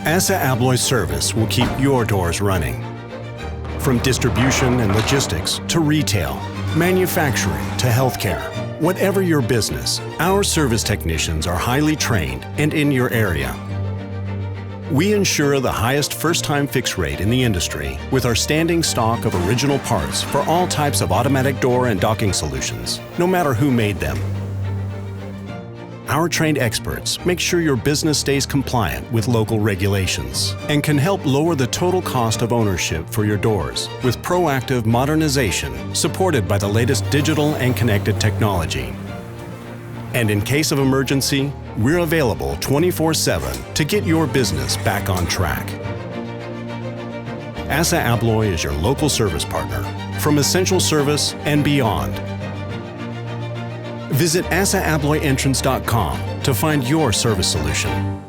ASSA ABLOY Service will keep your doors running. From distribution and logistics to retail, manufacturing to healthcare. Whatever your business, our service technicians are highly trained and in your area. We ensure the highest first-time fix rate in the industry with our standing stock of original parts for all types of automatic door and docking solutions, no matter who made them. Our trained experts make sure your business stays compliant with local regulations and can help lower the total cost of ownership for your doors with proactive modernization supported by the latest digital and connected technology. And in case of emergency, we're available 24/7 to get your business back on track. ASSA ABLOY is your local service partner from essential service and beyond. Visit ASSAABLOYEntrance.com to find your service solution.